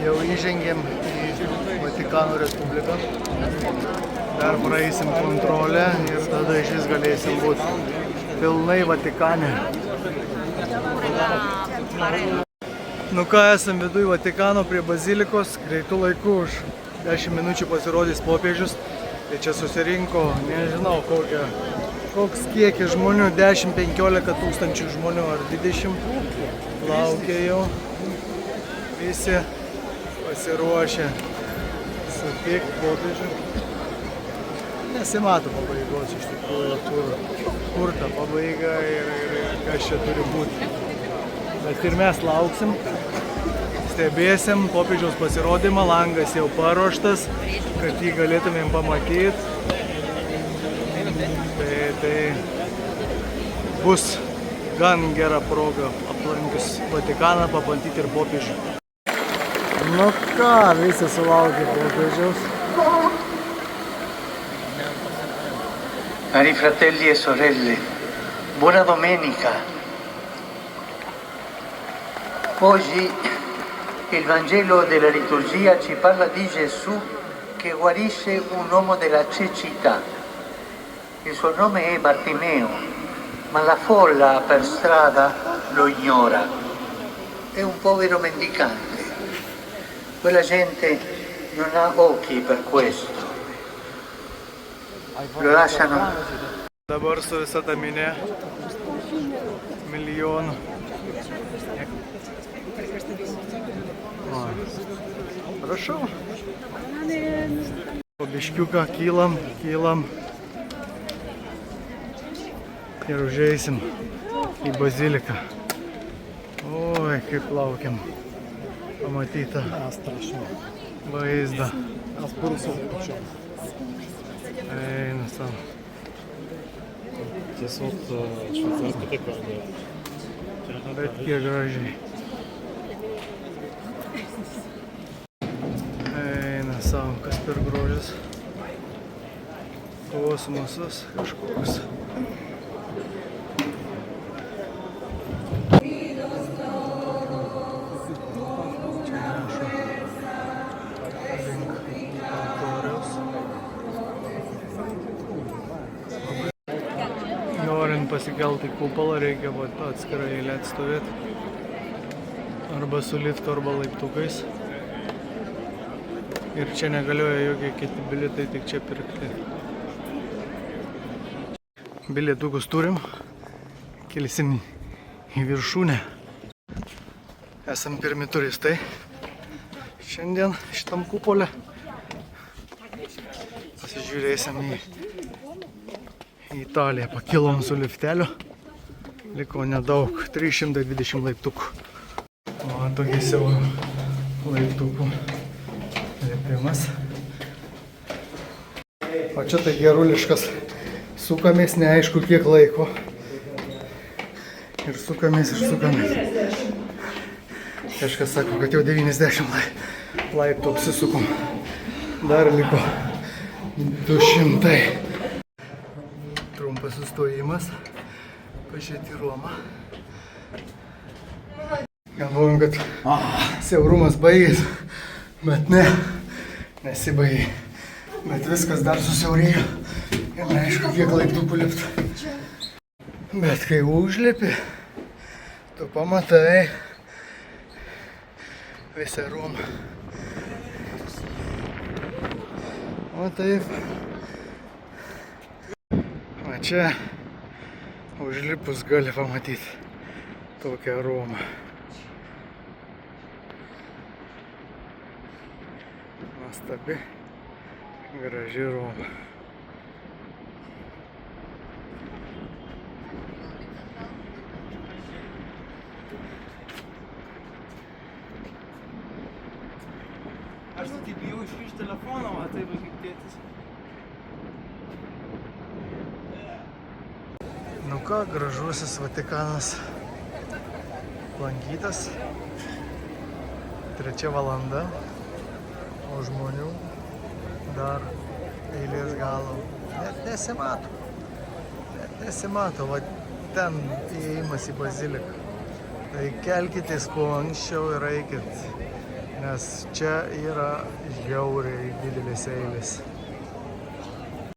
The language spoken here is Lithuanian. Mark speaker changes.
Speaker 1: Jau įžengėm į Vatikano Respubliką. Dar praeisim kontrolę ir tada iš vis galėsim būti pilnai Vatikane. Nu ką, esam viduj Vatikano prie bazilikos, greitų laikų už 10 minučių pasirodys popiežius. Tai čia susirinko, nežinau koks kiekis žmonių, 10-15 tūkstančių žmonių ar 20. Laukia jau. Visi pasiruošę sutikti popiežių. Nesimato pabaigos iš tikrųjų, kur ta pabaiga ir kas čia turi būti. Bet ir mes lauksim, stebėsim popiežiaus pasirodymą, langas jau paruoštas, kad jį galėtumėm pamatyti. Tai bus gan gera proga aplankius Vatikaną, pamatyti ir popiežių. Nu ką, visi sulaukė popiežiaus.
Speaker 2: Cari fratelli e sorelle, buona domenica. Oggi il Vangelo della liturgia ci parla di Gesù che guarisce un uomo della cecità. Il suo nome è Bartimeo, ma la folla per strada lo ignora. È un povero mendicante. Quella gente non ha occhi per questo. Lo lasciano.
Speaker 1: Dabar su visa ta minė milijonų. Prašau. Po biškiuką kylam ir užeisim į baziliką. Oi, kaip laukiam pamatytą vaizdą. Eina savo.
Speaker 3: Tiesiog šveicarska taip ar ne?
Speaker 1: Bet kiek gražiai. Eina savo, kas per grožis. Kosmosas kažkoks. Norint pasikelti į kupolą, reikia atskirai eilę atstovėti. Arba su liftu, arba laiptukais. Ir čia negalioja jokie kiti bilietai, tik čia pirkti. Bilietukus turim. Kelsim į viršūnę. Esam pirmi turistai. Šiandien šitam kupolė. Pasižiūrėsim į Italiją. Pakilom su lifteliu. Liko nedaug. 320 laiptukų. O tokį siaurų laiptukų lipimas. O čia tai geruliškas. Sukamės neaišku kiek laiko. Ir sukamės. Kažkas sako, kad jau 90 laiptų apsisukom. Dar liko 200. Trumpas sustojimas. Pažiūrėti Romą. Galvojom, kad siaurumas baigės, bet ne, nesibaigė. Bet viskas dar susiaurėjo ir neaišku, kiek laiptukų lipti. Bet kai užlipi, tu pamatai visą Romą. O taip. O čia užlipus gali pamatyti tokią Romą. Nuostabi, graži Roma.
Speaker 4: Aš taip bijau išrišti telefoną, o taip kaip tėtis.
Speaker 1: Nu ką, gražusis Vatikanas lankytas. 3 valanda. O žmonių dar eilės galo net nesimato, va ten įėjimas į baziliką. Tai kelkitės kuo anksčiau ir eikit, nes čia yra žiauriai didelės eilės.